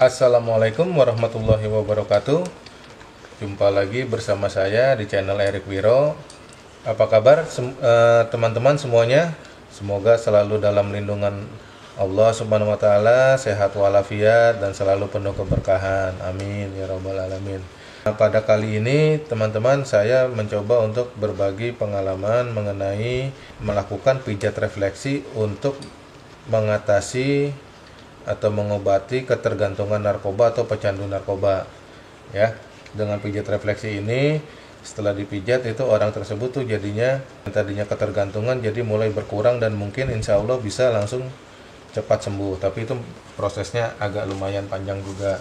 Assalamualaikum warahmatullahi wabarakatuh. Jumpa lagi bersama saya di channel Erik Wiro. Apa kabar teman-teman semuanya? Semoga selalu dalam lindungan Allah Subhanahu wa taala, sehat walafiat dan selalu penuh keberkahan. Amin ya rabbal alamin. Pada kali ini teman-teman, saya mencoba untuk berbagi pengalaman mengenai melakukan pijat refleksi untuk mengatasi atau mengobati ketergantungan narkoba atau pecandu narkoba. Ya, dengan pijat refleksi ini, setelah dipijat itu orang tersebut tuh tadinya ketergantungan jadi mulai berkurang dan mungkin insya Allah bisa langsung cepat sembuh. Tapi itu prosesnya agak lumayan panjang juga.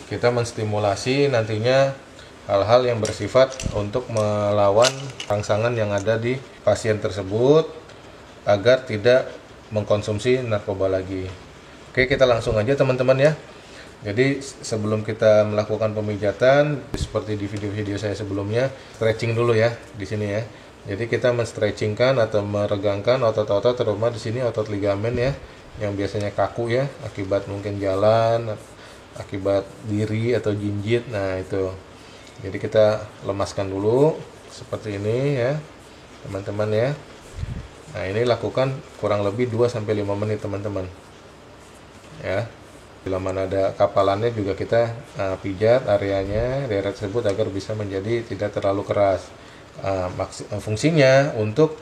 Kita menstimulasi nantinya hal-hal yang bersifat untuk melawan rangsangan yang ada di pasien tersebut agar tidak mengkonsumsi narkoba lagi. Oke, kita langsung aja teman-teman ya. Jadi sebelum kita melakukan pemijatan, seperti di video-video saya sebelumnya, stretching dulu ya di sini ya. Jadi kita men-stretchingkan atau meregangkan otot-otot, terutama di sini otot ligamen ya, yang biasanya kaku ya, akibat mungkin jalan, akibat diri atau jinjit. Nah itu. Jadi kita lemaskan dulu seperti ini ya, teman-teman ya. Nah ini lakukan kurang lebih 2-5 menit teman-teman. Ya, bila mana ada kapalannya juga kita pijat areanya, daerah tersebut agar bisa menjadi tidak terlalu keras. Fungsinya untuk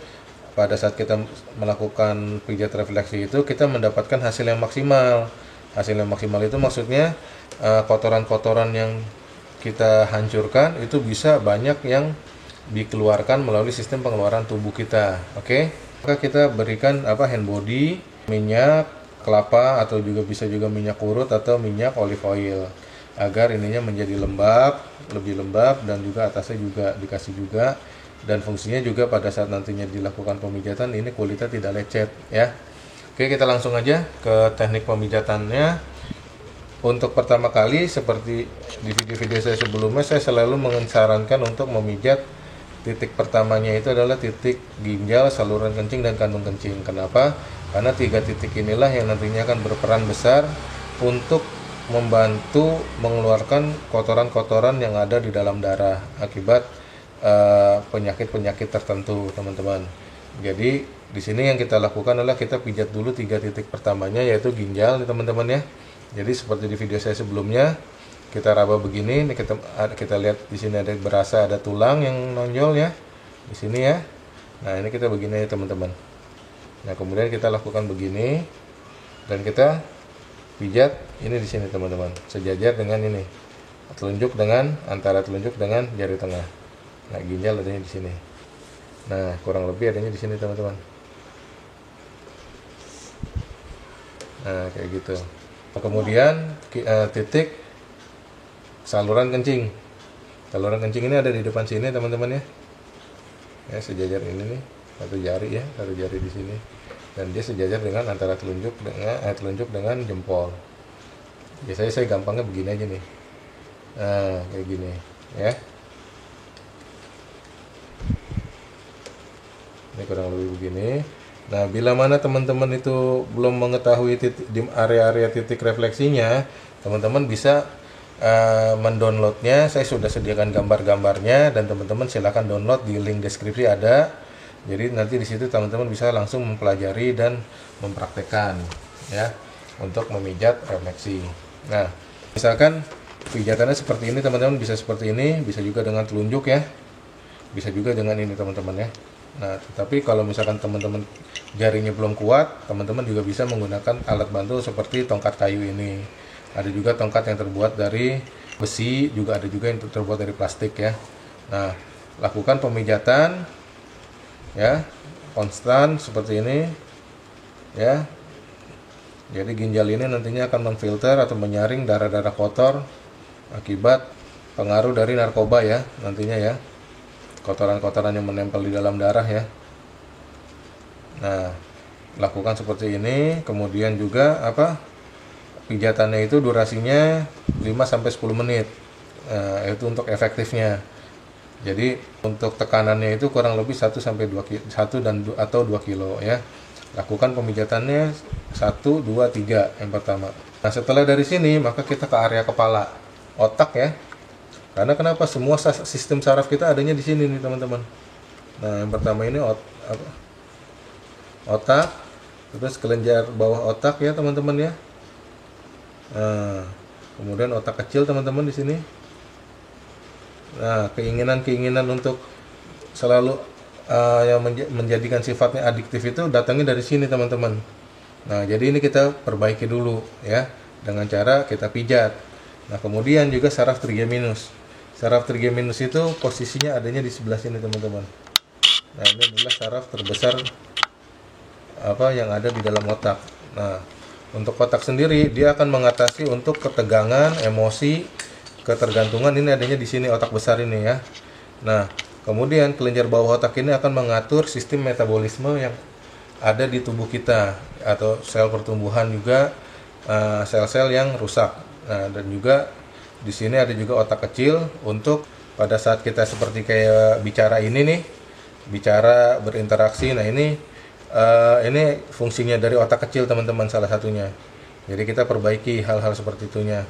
pada saat kita melakukan pijat refleksi itu kita mendapatkan hasil yang maksimal. Hasil yang maksimal itu maksudnya kotoran-kotoran yang kita hancurkan itu bisa banyak yang dikeluarkan melalui sistem pengeluaran tubuh kita. Oke, maka kita berikan hand body, minyak kelapa atau bisa juga minyak urut atau minyak olive oil agar ininya menjadi lembab, lebih lembab, dan juga atasnya juga dikasih juga, dan fungsinya juga pada saat nantinya dilakukan pemijatan ini kulitnya tidak lecet ya. Oke, kita langsung aja ke teknik pemijatannya. Untuk pertama kali seperti di video-video saya sebelumnya, saya selalu mensarankan untuk memijat titik pertamanya itu adalah titik ginjal, saluran kencing, dan kandung kencing. Kenapa? Karena 3 titik inilah yang nantinya akan berperan besar untuk membantu mengeluarkan kotoran-kotoran yang ada di dalam darah akibat penyakit-penyakit tertentu, teman-teman. Jadi di sini yang kita lakukan adalah kita pijat dulu 3 titik pertamanya, yaitu ginjal, teman-teman ya. Jadi seperti di video saya sebelumnya, kita raba begini. Ini kita lihat di sini berasa ada tulang yang nonjol ya di sini ya. Nah ini kita begini ya teman-teman. Nah kemudian kita lakukan begini dan kita pijat ini di sini teman-teman, sejajar dengan ini telunjuk dengan antara telunjuk dengan jari tengah. Nah ginjal adanya di sini. Nah kurang lebih adanya di sini teman-teman. Nah kayak gitu. Nah, kemudian titik saluran kencing. Saluran kencing ini ada di depan sini teman-teman ya. Ya sejajar ini nih, satu jari di sini, dan dia sejajar dengan antara telunjuk dengan jempol. Biasanya saya gampangnya begini aja nih. Nah kayak gini ya. Ini kurang lebih begini. Nah bila mana teman-teman itu belum mengetahui di area-area titik refleksinya, teman-teman bisa mendownloadnya. Saya sudah sediakan gambar-gambarnya dan teman-teman silahkan download di link deskripsi ada. Jadi nanti di situ teman-teman bisa langsung mempelajari dan mempraktekkan ya untuk memijat refleksi. Nah misalkan pijatannya seperti ini teman-teman, bisa seperti ini, bisa juga dengan telunjuk ya, bisa juga dengan ini teman-teman ya. Nah tetapi kalau misalkan teman-teman jarinya belum kuat, teman-teman juga bisa menggunakan alat bantu seperti tongkat kayu ini. Ada juga tongkat yang terbuat dari besi, juga ada juga yang terbuat dari plastik ya. Nah lakukan pemijatan ya konstan seperti ini ya. Jadi ginjal ini nantinya akan memfilter atau menyaring darah-darah kotor akibat pengaruh dari narkoba ya nantinya ya, kotoran-kotoran yang menempel di dalam darah ya. Nah lakukan seperti ini. Kemudian juga pijatannya itu durasinya 5-10 menit. Itu untuk efektifnya. Jadi untuk tekanannya itu kurang lebih 1 atau 2 kilo ya. Lakukan pemijatannya 1, 2, 3 yang pertama. Nah, setelah dari sini maka kita ke area kepala, otak ya. Karena kenapa? Semua sistem saraf kita adanya di sini nih teman-teman. Nah, yang pertama ini otak, terus kelenjar bawah otak ya teman-teman ya. Nah, kemudian otak kecil teman-teman di sini. Nah, keinginan untuk selalu yang menjadikan sifatnya adiktif itu datangnya dari sini teman-teman. Nah, jadi ini kita perbaiki dulu ya dengan cara kita pijat. Nah, kemudian juga saraf trigeminus. Saraf trigeminus itu posisinya adanya di sebelah sini teman-teman. Nah, ini adalah saraf terbesar yang ada di dalam otak. Nah, untuk otak sendiri dia akan mengatasi untuk ketegangan, emosi, ketergantungan, ini adanya di sini otak besar ini ya. Nah, kemudian kelenjar bawah otak ini akan mengatur sistem metabolisme yang ada di tubuh kita atau sel pertumbuhan juga, sel-sel yang rusak. Nah, dan juga di sini ada juga otak kecil untuk pada saat kita seperti kayak bicara ini nih, bicara berinteraksi. Nah, ini fungsinya dari otak kecil teman-teman, salah satunya. Jadi kita perbaiki hal-hal seperti itunya.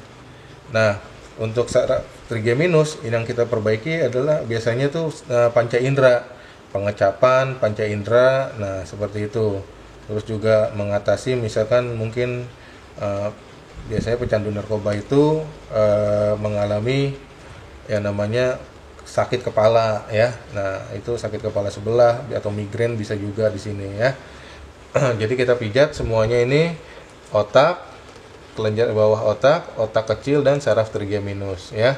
Nah, untuk saraf trigeminus yang kita perbaiki adalah biasanya tuh panca indera, pengecapan panca indera. Nah, seperti itu. Terus juga mengatasi misalkan mungkin biasanya pecandu narkoba itu mengalami yang namanya sakit kepala ya. Nah, itu sakit kepala sebelah atau migrain bisa juga di sini ya. Jadi kita pijat semuanya ini, otak, kelenjar bawah otak, otak kecil, dan saraf trigeminus ya.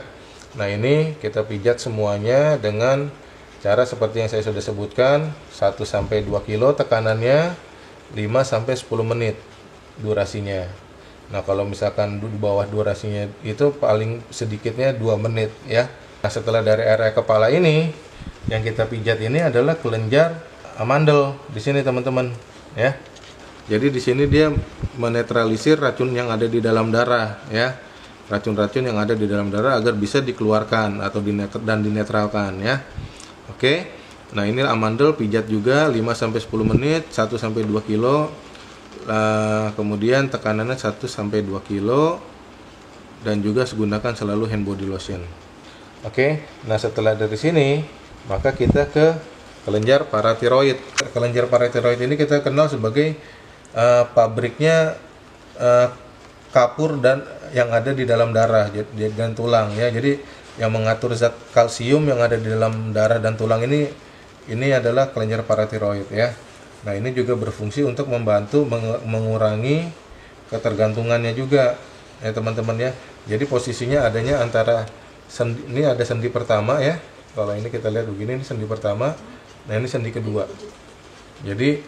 Nah, ini kita pijat semuanya dengan cara seperti yang saya sudah sebutkan, 1 sampai 2 kilo tekanannya, 5 sampai 10 menit durasinya. Nah, kalau misalkan di bawah durasinya itu paling sedikitnya 2 menit ya. Nah, setelah dari area kepala ini, yang kita pijat ini adalah kelenjar amandel di sini teman-teman ya. Jadi di sini dia menetralisir racun yang ada di dalam darah ya. Racun-racun yang ada di dalam darah agar bisa dikeluarkan atau dinetralkan ya. Oke. Nah, ini amandel pijat juga 5 sampai 10 menit, 1 sampai 2 kilo. Kemudian tekanannya 1 sampai 2 kilo, dan juga gunakan selalu hand body lotion. Oke. Nah, setelah dari sini maka kita ke kelenjar paratiroid. Kelenjar paratiroid ini kita kenal sebagai pabriknya kapur dan yang ada di dalam darah dan tulang ya. Jadi yang mengatur zat kalsium yang ada di dalam darah dan tulang ini adalah kelenjar paratiroid ya. Nah, ini juga berfungsi untuk membantu mengurangi ketergantungannya juga ya teman-teman ya. Jadi posisinya adanya antara ini ada sendi pertama ya. Kalau ini kita lihat begini, ini sendi pertama. Nah, ini sendi kedua. Jadi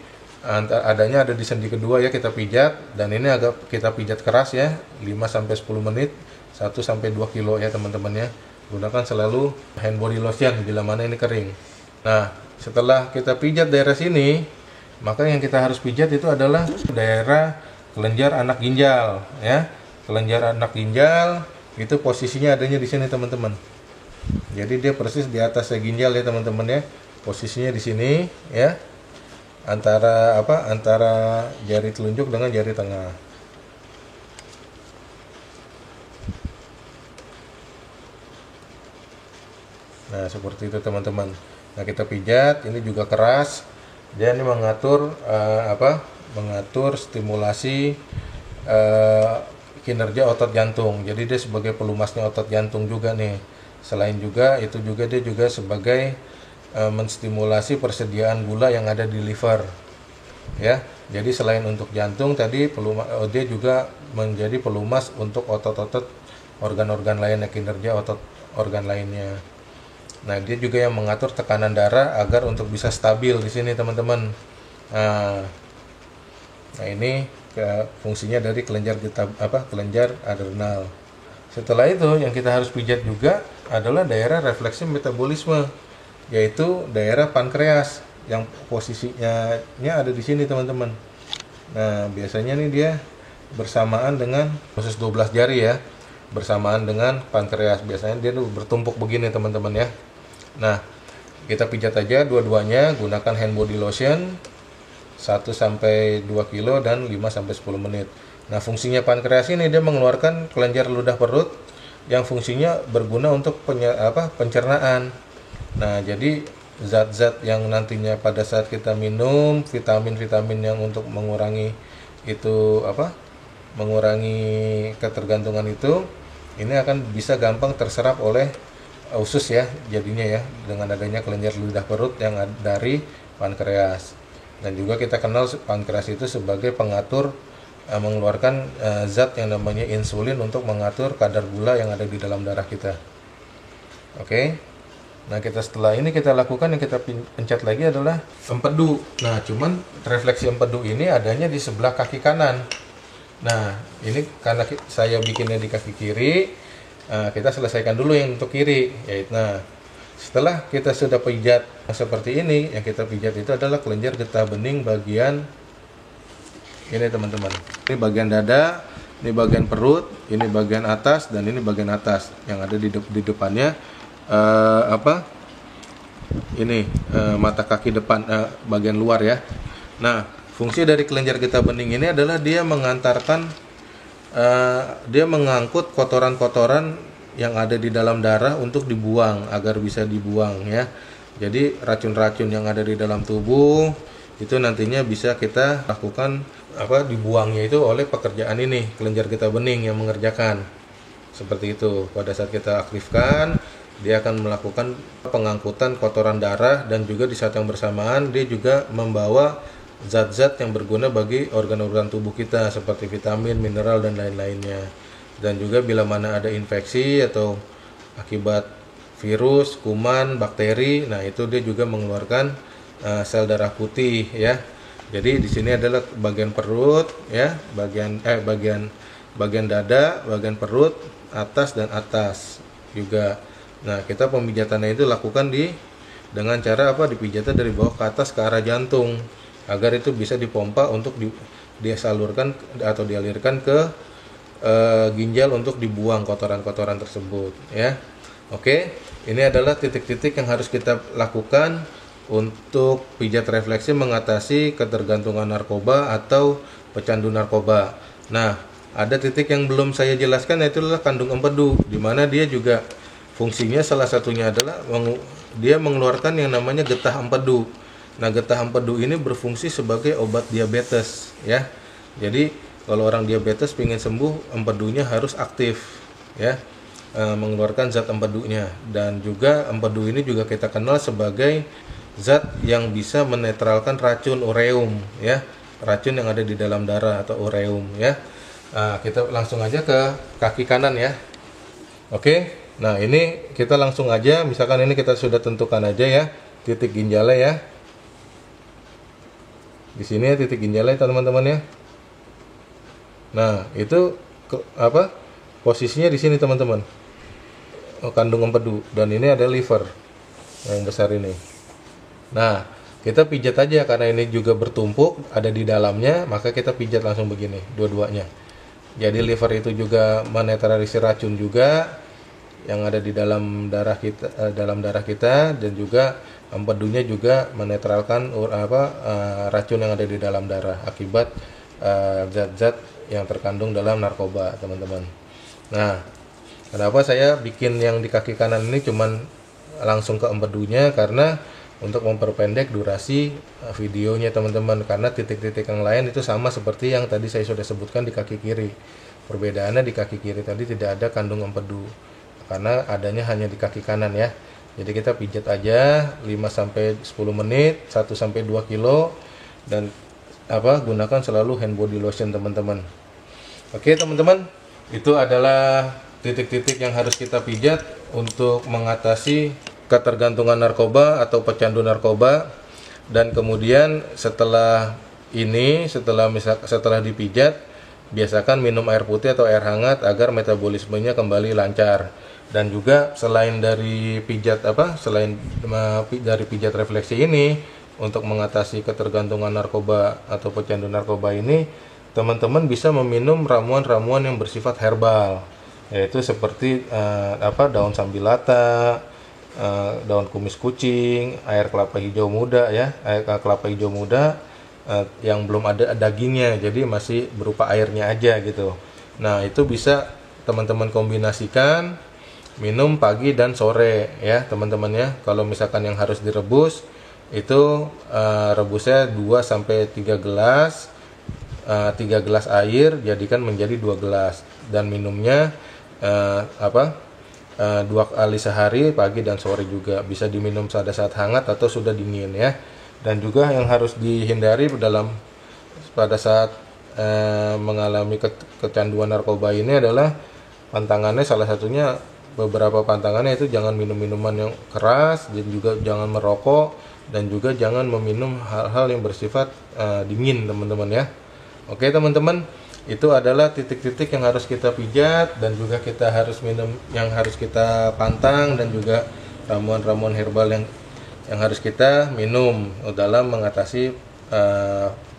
adanya ada di sendi kedua ya, kita pijat, dan ini agak kita pijat keras ya, 5 sampai 10 menit, 1 sampai 2 kilo ya teman-teman ya. Gunakan selalu hand body lotion bila mana ini kering. Nah, setelah kita pijat daerah sini, maka yang kita harus pijat itu adalah daerah kelenjar anak ginjal ya. Kelenjar anak ginjal itu posisinya adanya di sini teman-teman. Jadi dia persis di atas ginjal ya teman-teman ya. Posisinya di sini ya. Antara jari telunjuk dengan jari tengah. Nah, seperti itu teman-teman. Nah, kita pijat, ini juga keras. Dia ini mengatur mengatur stimulasi kinerja otot jantung. Jadi dia sebagai pelumasnya otot jantung juga nih. Selain juga itu juga dia juga sebagai menstimulasi persediaan gula yang ada di liver ya. Jadi selain untuk jantung tadi, dia juga menjadi pelumas untuk otot-otot organ-organ lainnya, kinerja otot organ lainnya. Nah, dia juga yang mengatur tekanan darah agar untuk bisa stabil di sini teman-teman. Nah, ini fungsinya dari kelenjar adrenal. Setelah itu yang kita harus pijat juga adalah daerah refleksi metabolisme, yaitu daerah pankreas yang posisinya ada di sini teman-teman. Nah, biasanya nih dia bersamaan dengan khusus 12 jari ya, bersamaan dengan pankreas. Biasanya dia tuh bertumpuk begini teman-teman ya. Nah, kita pijat aja dua-duanya, gunakan hand body lotion 1 sampai 2 kilo dan 5 sampai 10 menit. Nah, fungsinya pankreas ini dia mengeluarkan kelenjar ludah perut yang fungsinya berguna untuk pencernaan. Nah, jadi zat-zat yang nantinya pada saat kita minum, vitamin-vitamin yang untuk mengurangi itu mengurangi ketergantungan itu, ini akan bisa gampang terserap oleh usus ya, jadinya ya, dengan adanya kelenjar ludah perut yang dari pankreas. Dan juga kita kenal pankreas itu sebagai pengatur mengeluarkan zat yang namanya insulin untuk mengatur kadar gula yang ada di dalam darah kita. Oke. Nah, setelah ini kita lakukan, yang kita pencet lagi adalah empedu. Nah, cuman refleksi empedu ini adanya di sebelah kaki kanan. Nah, ini karena saya bikinnya di kaki kiri, kita selesaikan dulu yang untuk kiri. Nah, setelah kita sudah pijat seperti ini, yang kita pijat itu adalah kelenjar getah bening bagian ini teman-teman. Ini bagian dada, ini bagian perut, ini bagian atas, dan ini bagian atas yang ada di depannya ini mata kaki depan bagian luar ya. Nah, fungsi dari kelenjar getah bening ini adalah dia mengantarkan dia mengangkut kotoran-kotoran yang ada di dalam darah untuk dibuang agar bisa dibuang ya. Jadi racun-racun yang ada di dalam tubuh itu nantinya bisa kita lakukan dibuangnya itu oleh pekerjaan ini, kelenjar getah bening yang mengerjakan. Seperti itu. Pada saat kita aktifkan, dia akan melakukan pengangkutan kotoran darah, dan juga di saat yang bersamaan dia juga membawa zat-zat yang berguna bagi organ-organ tubuh kita seperti vitamin, mineral, dan lain-lainnya. Dan juga bila mana ada infeksi atau akibat virus, kuman, bakteri, nah itu dia juga mengeluarkan sel darah putih ya. Jadi di sini adalah bagian perut ya, bagian dada, bagian perut, atas dan atas juga. Nah, kita pemijatannya itu lakukan dengan cara dipijatnya dari bawah ke atas ke arah jantung agar itu bisa dipompa untuk disalurkan atau dialirkan ke ginjal untuk dibuang kotoran-kotoran tersebut ya. Oke, ini adalah titik-titik yang harus kita lakukan untuk pijat refleksi mengatasi ketergantungan narkoba atau pecandu narkoba. Nah, ada titik yang belum saya jelaskan, yaitu adalah kandung empedu, di mana dia juga fungsinya salah satunya adalah dia mengeluarkan yang namanya getah empedu. Nah, getah empedu ini berfungsi sebagai obat diabetes ya. Jadi kalau orang diabetes ingin sembuh, empedunya harus aktif ya, mengeluarkan zat empedunya. Dan juga empedu ini juga kita kenal sebagai zat yang bisa menetralkan racun ureum ya, racun yang ada di dalam darah atau ureum ya. Nah, kita langsung aja ke kaki kanan ya. Oke, nah ini kita langsung aja, misalkan ini kita sudah tentukan aja ya titik ginjalnya ya. Di sini ya titik ginjalnya teman-teman ya. Nah, itu posisinya di sini teman-teman. Kandung empedu, dan ini ada liver yang besar ini. Nah, kita pijat aja karena ini juga bertumpuk ada di dalamnya, maka kita pijat langsung begini dua-duanya. Jadi liver itu juga menetralisir racun juga yang ada di dalam darah kita, dan juga empedunya juga menetralkan racun yang ada di dalam darah akibat zat-zat yang terkandung dalam narkoba, teman-teman. Nah, kenapa saya bikin yang di kaki kanan ini cuman langsung ke empedunya, karena untuk memperpendek durasi videonya teman-teman, karena titik-titik yang lain itu sama seperti yang tadi saya sudah sebutkan di kaki kiri. Perbedaannya di kaki kiri tadi tidak ada kandung empedu karena adanya hanya di kaki kanan ya. Jadi kita pijat aja 5 sampai 10 menit, 1 sampai 2 kilo, dan gunakan selalu hand body lotion teman-teman. Oke teman-teman, itu adalah titik-titik yang harus kita pijat untuk mengatasi ketergantungan narkoba atau pecandu narkoba. Dan kemudian setelah dipijat, biasakan minum air putih atau air hangat agar metabolismenya kembali lancar. Dan juga selain dari pijat refleksi ini, untuk mengatasi ketergantungan narkoba atau pecandu narkoba ini, teman-teman bisa meminum ramuan-ramuan yang bersifat herbal, yaitu seperti daun sambilata, daun kumis kucing, air kelapa hijau muda ya, air kelapa hijau muda, yang belum ada dagingnya, jadi masih berupa airnya aja gitu. Nah, itu bisa teman-teman kombinasikan minum pagi dan sore ya teman-teman ya. Kalau misalkan yang harus direbus itu rebusnya 2 sampai 3 gelas. 3 gelas air jadikan menjadi 2 gelas dan minumnya 2 kali sehari, pagi dan sore juga. Bisa diminum pada saat hangat atau sudah dingin ya. Dan juga yang harus dihindari pada saat mengalami kecanduan narkoba ini adalah pantangannya, salah satunya beberapa pantangannya itu jangan minum minuman yang keras, dan juga jangan merokok, dan juga jangan meminum hal-hal yang bersifat dingin teman-teman ya. Oke teman-teman, itu adalah titik-titik yang harus kita pijat dan juga kita harus minum, yang harus kita pantang, dan juga ramuan-ramuan herbal yang harus kita minum dalam mengatasi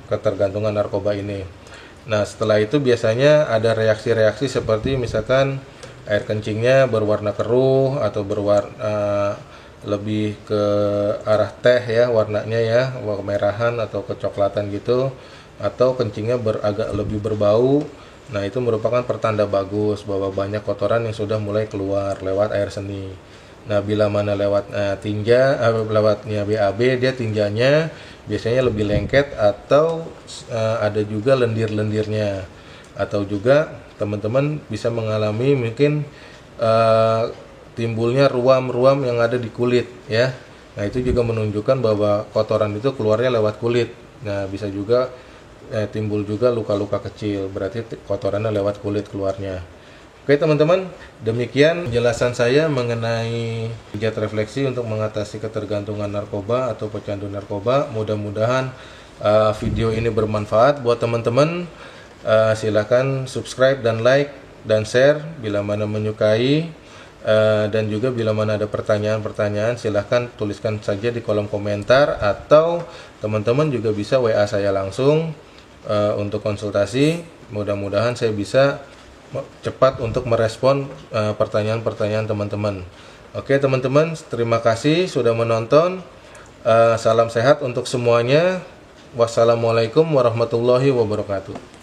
ketergantungan narkoba ini. Nah, setelah itu biasanya ada reaksi-reaksi seperti misalkan air kencingnya berwarna keruh atau berwarna lebih ke arah teh ya warnanya ya, kemerahan atau kecoklatan gitu, atau kencingnya agak lebih berbau. Nah, itu merupakan pertanda bagus bahwa banyak kotoran yang sudah mulai keluar lewat air seni. Nah, bila mana lewat lewatnya BAB, dia tinjanya biasanya lebih lengket atau ada juga lendir-lendirnya, atau juga teman-teman bisa mengalami mungkin timbulnya ruam-ruam yang ada di kulit ya. Nah, itu juga menunjukkan bahwa kotoran itu keluarnya lewat kulit. Nah, bisa juga timbul juga luka-luka kecil, berarti kotorannya lewat kulit keluarnya. Oke teman-teman, demikian penjelasan saya mengenai pijat refleksi untuk mengatasi ketergantungan narkoba atau pecandu narkoba. Mudah-mudahan video ini bermanfaat buat teman-teman. Silakan subscribe dan like dan share bila mana menyukai, dan juga bila mana ada pertanyaan-pertanyaan silahkan tuliskan saja di kolom komentar, atau teman-teman juga bisa WA saya langsung untuk konsultasi. Mudah-mudahan saya bisa cepat untuk merespon pertanyaan-pertanyaan teman-teman. Oke teman-teman, terima kasih sudah menonton. Salam sehat untuk semuanya. Wassalamualaikum warahmatullahi wabarakatuh.